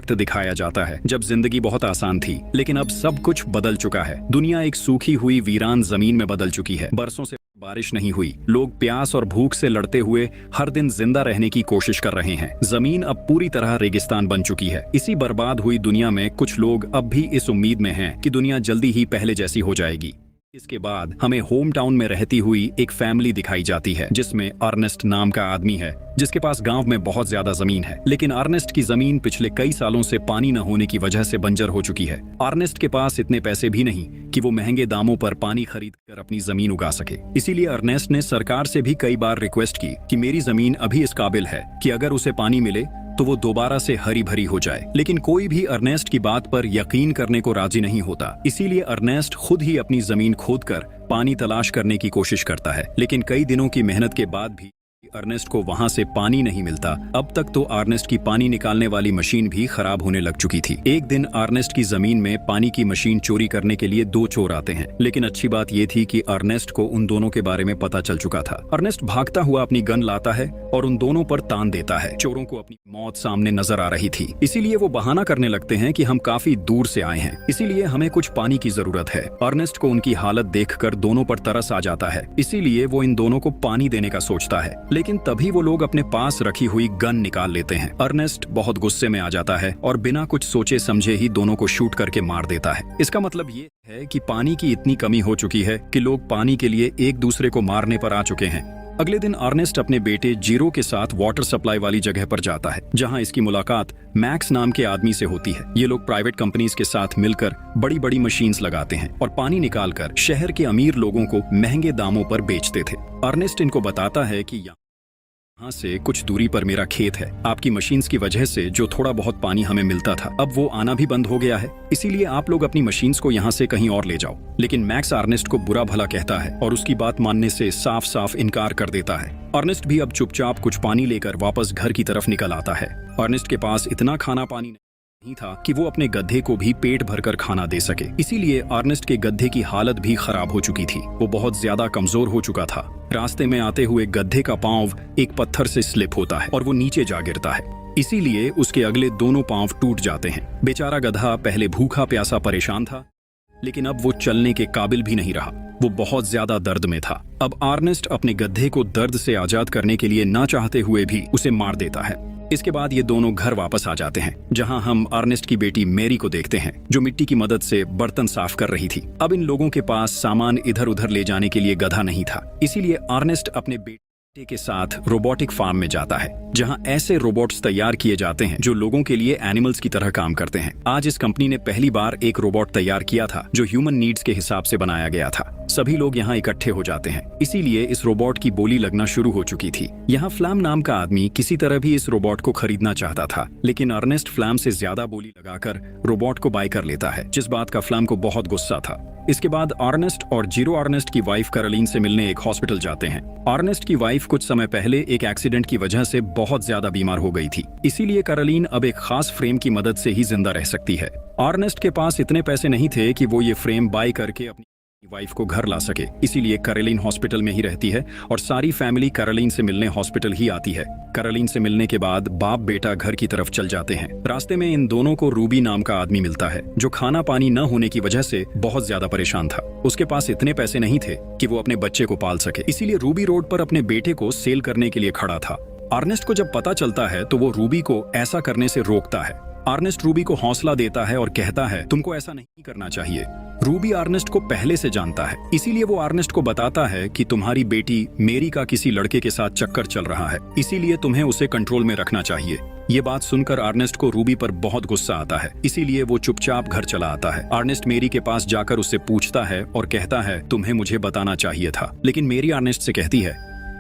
वक्त दिखाया जाता है जब जिंदगी बहुत आसान थी, लेकिन अब सब कुछ बदल चुका है। दुनिया एक सूखी हुई वीरान जमीन में बदल चुकी है। बरसों से बारिश नहीं हुई, लोग प्यास और भूख से लड़ते हुए हर दिन जिंदा रहने की कोशिश कर रहे हैं। जमीन अब पूरी तरह रेगिस्तान बन चुकी है। इसी बर्बाद हुई दुनिया में कुछ लोग अब भी इस उम्मीद में हैं कि दुनिया जल्दी ही पहले जैसी हो जाएगी। इसके बाद हमें होम टाउन में रहती हुई एक फैमिली दिखाई जाती है जिसमें अर्नेस्ट नाम का आदमी है, जिसके पास गांव में बहुत ज्यादा जमीन है। लेकिन अर्नेस्ट की जमीन पिछले कई सालों से पानी न होने की वजह से बंजर हो चुकी है। अर्नेस्ट के पास इतने पैसे भी नहीं कि वो महंगे दामों पर पानी खरीद कर अपनी जमीन उगा सके। इसीलिए अर्नेस्ट ने सरकार से भी कई बार रिक्वेस्ट की कि मेरी जमीन अभी इस काबिल है कि अगर उसे पानी मिले तो वो दोबारा से हरी भरी हो जाए। लेकिन कोई भी अर्नेस्ट की बात पर यकीन करने को राजी नहीं होता। इसीलिए अर्नेस्ट खुद ही अपनी जमीन खोदकर पानी तलाश करने की कोशिश करता है। लेकिन कई दिनों की मेहनत के बाद भी अर्नेस्ट को वहां से पानी नहीं मिलता। अब तक तो अर्नेस्ट की पानी निकालने वाली मशीन भी खराब होने लग चुकी थी। एक दिन अर्नेस्ट की जमीन में पानी की मशीन चोरी करने के लिए दो चोर आते हैं। लेकिन अच्छी बात यह थी कि अर्नेस्ट को उन दोनों के बारे में पता चल चुका था। अर्नेस्ट भागता हुआ अपनी गन लाता है और उन दोनों पर तान देता है। चोरों को अपनी मौत सामने नजर आ रही थी, इसीलिए वो बहाना करने लगते हैं कि हम काफी दूर से आए हैं, इसीलिए हमें कुछ पानी की जरूरत है। अर्नेस्ट को उनकी हालत देखकर दोनों पर तरस आ जाता है, इसीलिए वो इन दोनों को पानी देने का सोचता है। लेकिन तभी वो लोग अपने पास रखी हुई गन निकाल लेते हैं। अर्नेस्ट बहुत गुस्से में आ जाता है और बिना कुछ सोचे समझे ही दोनों को शूट करके मार देता है। इसका मतलब ये है कि पानी की इतनी कमी हो चुकी है कि लोग पानी के लिए एक दूसरे को मारने पर आ चुके हैं। अगले दिन अर्नेस्ट अपने बेटे जीरो के साथ वाटर सप्लाई वाली जगह पर जाता है, जहां इसकी मुलाकात मैक्स नाम के आदमी से होती है। ये लोग प्राइवेट कंपनीज के साथ मिलकर बड़ी बड़ी मशीन्स लगाते हैं और पानी निकालकर शहर के अमीर लोगों को महंगे दामों पर बेचते थे। अर्नेस्ट इनको बताता है कि यहाँ से कुछ दूरी पर मेरा खेत है। आपकी मशीन्स की वजह से जो थोड़ा बहुत पानी हमें मिलता था, अब वो आना भी बंद हो गया है, इसीलिए आप लोग अपनी मशीन्स को यहाँ से कहीं और ले जाओ। लेकिन मैक्स अर्नेस्ट को बुरा भला कहता है और उसकी बात मानने से साफ साफ इनकार कर देता है। अर्नेस्ट भी अब चुपचाप कुछ पानी लेकर वापस घर की तरफ निकल आता है। अर्नेस्ट के पास इतना खाना पानी नहीं था कि वो अपने गधे को भी पेट भरकर खाना दे सके, इसीलिए अर्नेस्ट के गधे की हालत भी खराब हो चुकी थी। वो बहुत ज्यादा कमजोर हो चुका था। रास्ते में आते हुए गधे का पांव एक पत्थर से स्लिप होता है और वो नीचे जा गिरता है, इसीलिए उसके अगले दोनों पांव टूट जाते हैं। बेचारा गधा पहले भूखा प्यासा परेशान था, लेकिन अब वो चलने के काबिल भी नहीं रहा। वो बहुत ज्यादा दर्द में था। अब अर्नेस्ट अपने गधे को दर्द से आजाद करने के लिए ना चाहते हुए भी उसे मार देता है। इसके बाद ये दोनों घर वापस आ जाते हैं, जहां हम अर्नेस्ट की बेटी मैरी को देखते हैं, जो मिट्टी की मदद से बर्तन साफ कर रही थी। अब इन लोगों के पास सामान इधर उधर ले जाने के लिए गधा नहीं था, इसीलिए अर्नेस्ट अपने बेटे के साथ रोबोटिक फार्म में जाता है, जहां ऐसे रोबोट्स तैयार किए जाते हैं जो लोगों के लिए एनिमल्स की तरह काम करते हैं। आज इस कंपनी ने पहली बार एक रोबोट तैयार किया था जो ह्यूमन नीड्स के हिसाब से बनाया गया था। सभी लोग यहाँ इकट्ठे हो जाते हैं, इसीलिए इस रोबोट की बोली लगना शुरू हो चुकी थी। यहाँ फ्लैम नाम का आदमी किसी तरह भी इस रोबोट को खरीदना चाहता था, लेकिन अर्नेस्ट फ्लैम से ज्यादा बोली लगाकर रोबोट को बाय कर लेता है, जिस बात का फ्लैम को बहुत गुस्सा था। इसके बाद अर्नेस्ट और जीरो अर्नेस्ट की वाइफ कैरोलिन से मिलने एक हॉस्पिटल जाते हैं। अर्नेस्ट की वाइफ कुछ समय पहले एक एक्सीडेंट की वजह से बहुत ज्यादा बीमार हो गई थी, इसीलिए कैरोलिन अब एक खास फ्रेम की मदद से ही जिंदा रह सकती है। अर्नेस्ट के पास इतने पैसे नहीं थे कि वो ये फ्रेम बाय करके अपनी वाइफ को घर ला सके, इसीलिए कैरोलिन हॉस्पिटल में ही रहती है और सारी फैमिली कैरोलिन से मिलने हॉस्पिटल ही आती है। कैरोलिन से मिलने के बाद बाप बेटा घर की तरफ चल जाते हैं। रास्ते में इन दोनों को रूबी नाम का आदमी मिलता है, जो खाना पानी न होने की वजह से बहुत ज्यादा परेशान था। उसके पास इतने पैसे नहीं थे कि वो अपने बच्चे को पाल सके, इसीलिए रूबी रोड पर अपने बेटे को सेल करने के लिए खड़ा था। अर्नेस्ट को जब पता चलता है तो वो रूबी को ऐसा करने से रोकता है। अर्नेस्ट रूबी को हौसला देता है और कहता है, तुमको ऐसा नहीं करना चाहिए। रूबी अर्नेस्ट को पहले से जानता है, इसीलिए वो अर्नेस्ट को बताता है कि तुम्हारी बेटी मैरी का किसी लड़के के साथ चक्कर चल रहा है, इसीलिए तुम्हें उसे कंट्रोल में रखना चाहिए। ये बात सुनकर अर्नेस्ट को रूबी पर बहुत गुस्सा आता है, इसीलिए वो चुपचाप घर चला आता है। अर्नेस्ट मैरी के पास जाकर उससे पूछता है और कहता है, तुम्हें मुझे बताना चाहिए था। लेकिन मैरी अर्नेस्ट से कहती है,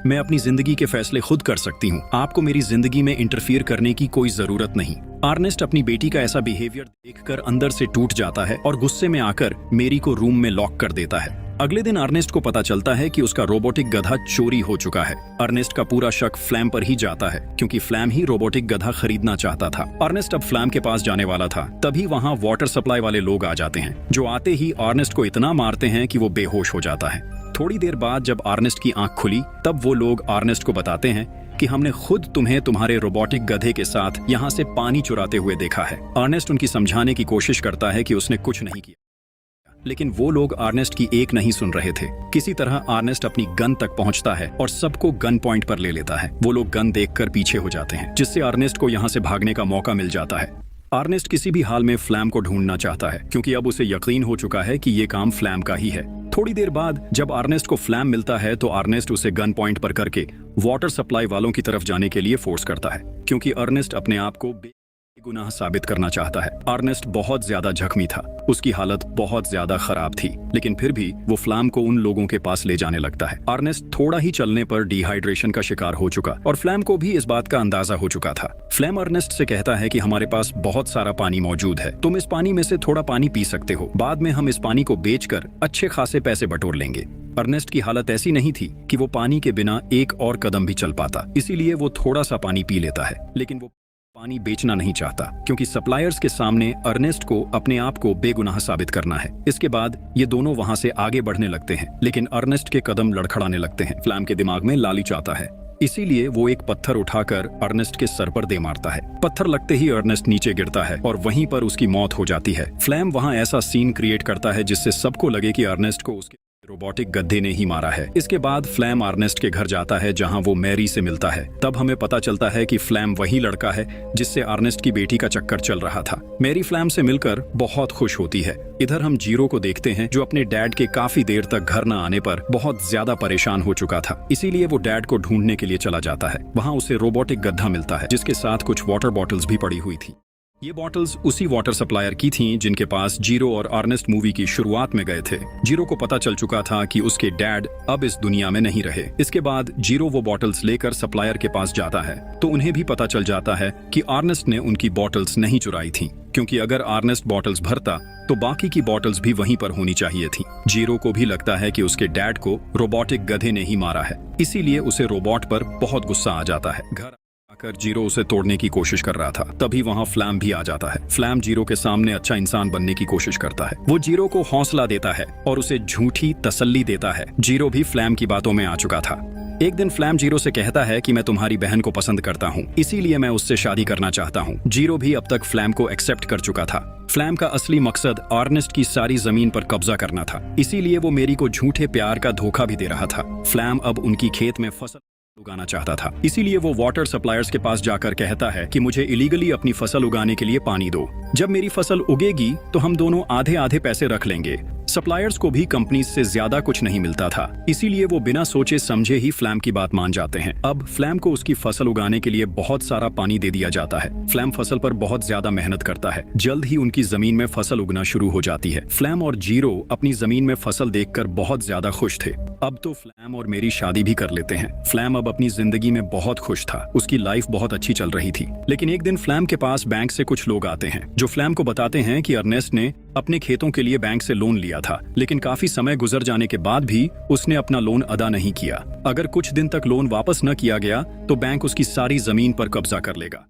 मैं अपनी जिंदगी के फैसले खुद कर सकती हूँ, आपको मेरी जिंदगी में इंटरफियर करने की कोई जरूरत नहीं। अर्नेस्ट अपनी बेटी का ऐसा बिहेवियर देखकर अंदर से टूट जाता है और गुस्से में आकर मैरी को रूम में लॉक कर देता है। अगले दिन अर्नेस्ट को पता चलता है कि उसका रोबोटिक गधा चोरी हो चुका है। अर्नेस्ट का पूरा शक फ्लैम पर ही जाता है, क्योंकि फ्लैम ही रोबोटिक गधा खरीदना चाहता था। अर्नेस्ट अब फ्लैम के पास जाने वाला था, तभी वहाँ वाटर सप्लाई वाले लोग आ जाते हैं, जो आते ही अर्नेस्ट को इतना मारते हैं कि वो बेहोश हो जाता है। थोड़ी देर बाद जब अर्नेस्ट की आंख खुली, तब वो लोग अर्नेस्ट को बताते हैं कि कि हमने खुद तुम्हें तुम्हारे रोबोटिक गधे के साथ यहाँ से पानी चुराते हुए देखा है। अर्नेस्ट उनकी समझाने की कोशिश करता है कि उसने कुछ नहीं किया, लेकिन वो लोग अर्नेस्ट की एक नहीं सुन रहे थे। किसी तरह अर्नेस्ट अपनी गन तक पहुंचता है और सबको गन पॉइंट पर ले लेता है। वो लोग गन देखकर पीछे हो जाते हैं, जिससे अर्नेस्ट को यहाँ से भागने का मौका मिल जाता है। अर्नेस्ट किसी भी हाल में फ्लैम को ढूंढना चाहता है, क्योंकि अब उसे यकीन हो चुका है कि ये काम फ्लैम का ही है। थोड़ी देर बाद जब अर्नेस्ट को फ्लैम मिलता है तो अर्नेस्ट उसे गन पॉइंट पर करके वाटर सप्लाई वालों की तरफ जाने के लिए फोर्स करता है, क्योंकि अर्नेस्ट अपने आप को बेगुनाह साबित करना चाहता है। अर्नेस्ट बहुत ज्यादा जख्मी था, उसकी हालत बहुत ज्यादा खराब थी, लेकिन फिर भी वो फ्लैम को उन लोगों के पास ले जाने लगता है। अर्नेस्ट थोड़ा ही चलने पर डिहाइड्रेशन का शिकार हो चुका और फ्लैम को भी इस बात का अंदाजा हो चुका था। फ्लैम अर्नेस्ट से कहता है कि हमारे पास बहुत सारा पानी मौजूद है, तुम इस पानी में से थोड़ा पानी पी सकते हो, बाद में हम इस पानी को बेचकर अच्छे खासे पैसे बटोर लेंगे। अर्नेस्ट की हालत ऐसी नहीं थी कि वो पानी के बिना एक और कदम भी चल पाता, इसीलिए वो थोड़ा सा पानी पी लेता है, लेकिन वो पानी बेचना नहीं चाहता, क्योंकि सप्लायर्स के सामने अर्नेस्ट को अपने आप को बेगुनाह साबित करना है। इसके बाद ये दोनों वहां से आगे बढ़ने लगते हैं, लेकिन अर्नेस्ट के कदम लड़खड़ाने लगते हैं। फ्लैम के दिमाग में लालच आता है, इसीलिए वो एक पत्थर उठाकर अर्नेस्ट के सर पर दे मारता है। पत्थर लगते ही अर्नेस्ट नीचे गिरता है और वहीं पर उसकी मौत हो जाती है। फ्लैम वहां ऐसा सीन क्रिएट करता है जिससे सबको लगे कि अर्नेस्ट को उसके रोबोटिक गधे ने ही मारा है। इसके बाद फ्लैम अर्नेस्ट के घर जाता है, जहां वो मैरी से मिलता है। तब हमें पता चलता है कि फ्लैम वही लड़का है जिससे अर्नेस्ट की बेटी का चक्कर चल रहा था। मैरी फ्लैम से मिलकर बहुत खुश होती है। इधर हम जीरो को देखते हैं, जो अपने डैड के काफी देर तक घर न आने पर बहुत ज्यादा परेशान हो चुका था, इसीलिए वो डैड को ढूंढने के लिए चला जाता है। वहाँ उसे रोबोटिक गधा मिलता है, जिसके साथ कुछ वाटर बॉटल्स भी पड़ी हुई थी। ये बॉटल्स उसी वाटर सप्लायर की थीं जिनके पास जीरो और अर्नेस्ट मूवी की शुरुआत में गए थे। जीरो को पता चल चुका था कि उसके डैड अब इस दुनिया में नहीं रहे। इसके बाद जीरो वो बॉटल्स लेकर सप्लायर के पास जाता है, तो उन्हें भी पता चल जाता है कि अर्नेस्ट ने उनकी बॉटल्स नहीं चुराई थीं, क्योंकि अगर अर्नेस्ट बॉटल्स भरता तो बाकी की बॉटल्स भी वहीं पर होनी चाहिए थी। जीरो को भी लगता है कि उसके डैड को रोबोटिक गधे ने ही मारा है, इसीलिए उसे रोबोट पर बहुत गुस्सा आ जाता है। घर आकर जीरो उसे तोड़ने की कोशिश कर रहा था, तभी वहाँ फ्लैम भी आ जाता है। फ्लैम जीरो के सामने अच्छा इंसान बनने की कोशिश करता है। वो जीरो को हौसला देता है और उसे झूठी तसल्ली देता है। जीरो भी फ्लैम की बातों में आ चुका था। एक दिन फ्लैम जीरो से कहता है कि मैं तुम्हारी बहन को पसंद करता हूँ, इसीलिए मैं उससे शादी करना चाहता हूँ। जीरो भी अब तक फ्लैम को एक्सेप्ट कर चुका था। फ्लैम का असली मकसद अर्नेस्ट की सारी जमीन पर कब्जा करना था, इसीलिए वो मेरी को झूठे प्यार का धोखा भी दे रहा था। फ्लैम अब उनकी खेत में फसल उगाना चाहता था, इसीलिए वो वाटर सप्लायर्स के पास जाकर कहता है कि मुझे इलीगली अपनी फसल उगाने के लिए पानी दो। जब मेरी फसल उगेगी तो हम दोनों आधे आधे पैसे रख लेंगे। सप्लायर्स को भी कंपनी से ज्यादा कुछ नहीं मिलता था, इसीलिए वो बिना सोचे समझे ही फ्लैम की बात मान जाते हैं। अब फ्लैम को उसकी फसल उगाने के लिए बहुत सारा पानी दे दिया जाता है। फ्लैम फसल पर बहुत ज्यादा मेहनत करता है। जल्द ही उनकी जमीन में फसल उगना शुरू हो जाती है। फ्लैम और जीरो अपनी जमीन में फसल देखकर बहुत ज्यादा खुश थे। अब तो फ्लैम और मेरी शादी भी कर लेते हैं। फ्लैम अब अपनी जिंदगी में बहुत खुश था, उसकी लाइफ बहुत अच्छी चल रही थी। लेकिन एक दिन फ्लैम के पास बैंक से कुछ लोग आते हैं, जो फ्लैम को बताते हैं कि अर्नेस्ट ने अपने खेतों के लिए बैंक से लोन लिया था, लेकिन काफी समय गुजर जाने के बाद भी उसने अपना लोन अदा नहीं किया। अगर कुछ दिन तक लोन वापस न किया गया तो बैंक उसकी सारी जमीन पर कब्जा कर लेगा।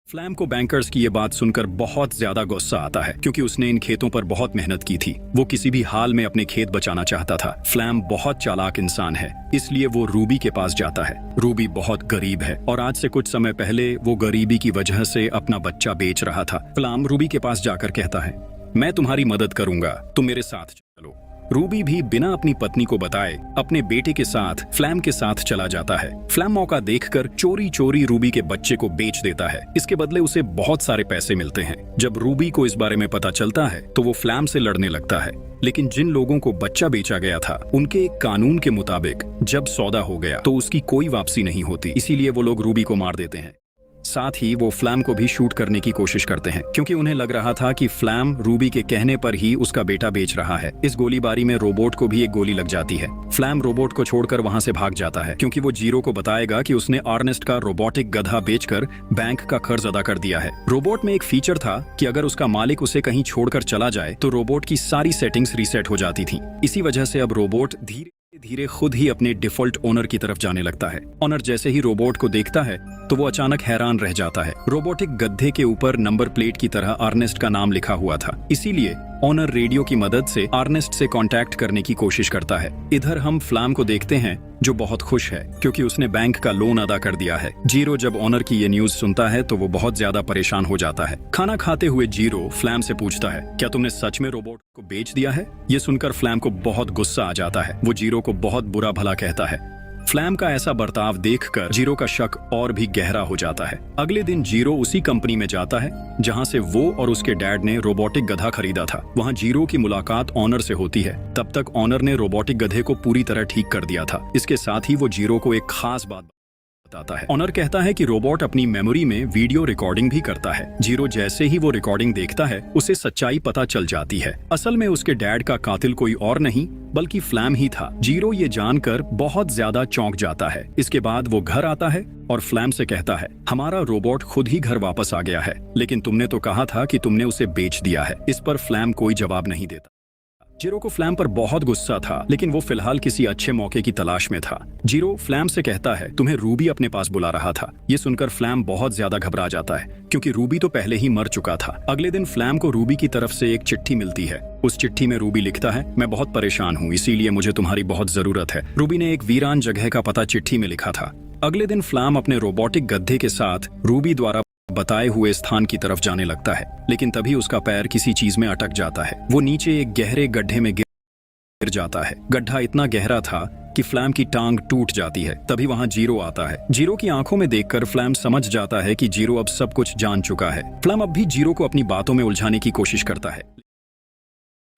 फ्लैम को बैंकर्स की ये बात सुनकर बहुत ज्यादा गुस्सा आता है, क्योंकि उसने इन खेतों पर बहुत मेहनत की थी। वो किसी भी हाल में अपने खेत बचाना चाहता था। फ्लैम बहुत चालाक इंसान है, इसलिए वो रूबी के पास जाता है। रूबी बहुत गरीब है और आज से कुछ समय पहले वो गरीबी की वजह से अपना बच्चा बेच रहा था। फ्लैम रूबी के पास जाकर कहता है, मैं तुम्हारी मदद करूंगा, तुम मेरे साथ चलो। रूबी भी बिना अपनी पत्नी को बताए अपने बेटे के साथ फ्लैम के साथ चला जाता है। फ्लैम मौका देखकर चोरी चोरी रूबी के बच्चे को बेच देता है। इसके बदले उसे बहुत सारे पैसे मिलते हैं। जब रूबी को इस बारे में पता चलता है तो वो फ्लैम से लड़ने लगता है, लेकिन जिन लोगों को बच्चा बेचा गया था उनके कानून के मुताबिक जब सौदा हो गया तो उसकी कोई वापसी नहीं होती, इसीलिए वो लोग रूबी को मार देते हैं। साथ ही वो फ्लैम को भी शूट करने की कोशिश करते हैं, क्योंकि उन्हें लग रहा था कि फ्लैम रूबी के कहने पर ही उसका बेटा बेच रहा है। इस गोलीबारी में रोबोट को भी एक गोली लग जाती है। फ्लैम रोबोट को छोड़कर वहां से भाग जाता है, क्योंकि वो जीरो को बताएगा कि उसने अर्नेस्ट का रोबोटिक गधा बेचकर बैंक का कर्ज अदा कर दिया है। रोबोट में एक फीचर था कि अगर उसका मालिक उसे कहीं छोड़कर चला जाए तो रोबोट की सारी सेटिंग्स रीसेट हो जाती थी। इसी वजह से अब रोबोट धीरे धीरे खुद ही अपने डिफॉल्ट ओनर की तरफ जाने लगता है। ओनर जैसे ही रोबोट को देखता है तो वो अचानक हैरान रह जाता है। रोबोटिक गधे के ऊपर नंबर प्लेट की तरह अर्नेस्ट का नाम लिखा हुआ था, इसीलिए ओनर रेडियो की मदद से अर्नेस्ट से कांटेक्ट करने की कोशिश करता है। इधर हम फ्लैम को देखते हैं जो बहुत खुश है क्योंकि उसने बैंक का लोन अदा कर दिया है। जीरो जब ऑनर की ये न्यूज सुनता है तो वो बहुत ज्यादा परेशान हो जाता है। खाना खाते हुए जीरो फ्लैम से पूछता है, क्या तुमने सच में रोबोट को बेच दिया है? ये सुनकर फ्लैम को बहुत गुस्सा आ जाता है। वो जीरो को बहुत बुरा भला कहता है। फ्लैम का ऐसा बर्ताव देखकर जीरो का शक और भी गहरा हो जाता है। अगले दिन जीरो उसी कंपनी में जाता है जहां से वो और उसके डैड ने रोबोटिक गधा खरीदा था। वहां जीरो की मुलाकात ऑनर से होती है। तब तक ऑनर ने रोबोटिक गधे को पूरी तरह ठीक कर दिया था। इसके साथ ही वो जीरो को एक खास बात बताता है। ऑनर कहता है कि रोबोट अपनी मेमोरी में वीडियो रिकॉर्डिंग भी करता है। जीरो जैसे ही वो रिकॉर्डिंग देखता है उसे सच्चाई पता चल जाती है। असल में उसके डैड का कातिल कोई और नहीं बल्कि फ्लैम ही था। जीरो ये जानकर बहुत ज्यादा चौंक जाता है। इसके बाद वो घर आता है और फ्लैम से कहता है, हमारा रोबोट खुद ही घर वापस आ गया है, लेकिन तुमने तो कहा था कि तुमने उसे बेच दिया है। इस पर फ्लैम कोई जवाब नहीं देता। जीरो को फ्लैम पर बहुत गुस्सा था, लेकिन वो फिलहाल किसी अच्छे मौके की तलाश में था। जीरो फ्लैम से कहता है, तुम्हें रूबी अपने पास बुला रहा था। ये सुनकर फ्लैम बहुत ज्यादा घबरा जाता है क्योंकि रूबी तो पहले ही मर चुका था। अगले दिन फ्लैम को रूबी की तरफ से एक चिट्ठी मिलती है। उस चिट्ठी में रूबी लिखता है, मैं बहुत परेशान हूँ, इसीलिए मुझे तुम्हारी बहुत जरूरत है। रूबी ने एक वीरान जगह का पता चिट्ठी में लिखा था। अगले दिन फ्लैम अपने रोबोटिक गधे के साथ रूबी द्वारा बताए हुए स्थान की तरफ जाने लगता है, लेकिन तभी उसका पैर किसी चीज में अटक जाता है। वो नीचे एक गहरे गड्ढे में गिर जाता है। गड्ढा इतना गहरा था कि फ्लैम की टांग टूट जाती है। तभी वहां जीरो आता है। जीरो की आंखों में देखकर फ्लैम समझ जाता है कि जीरो अब सब कुछ जान चुका है। फ्लैम अब भी जीरो को अपनी बातों में उलझाने की कोशिश करता है,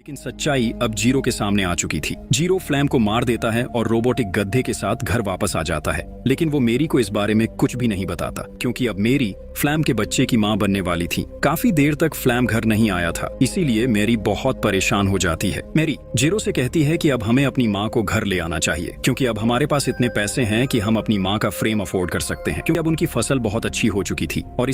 लेकिन सच्चाई अब जीरो के सामने आ चुकी थी। जीरो फ्लैम को मार देता है और रोबोटिक गधे के साथ घर वापस आ जाता है, लेकिन वो मेरी को इस बारे में कुछ भी नहीं बताता क्योंकि अब मेरी फ्लैम के बच्चे की मां बनने वाली थी। काफी देर तक फ्लैम घर नहीं आया था, इसीलिए मेरी बहुत परेशान हो जाती है। मेरी जीरो से कहती है कि अब हमें अपनी माँ को घर ले आना चाहिए क्योंकि अब हमारे पास इतने पैसे हैं कि हम अपनी माँ का फ्रेम अफोर्ड कर सकते हैं, क्योंकि अब उनकी फसल बहुत अच्छी हो चुकी थी और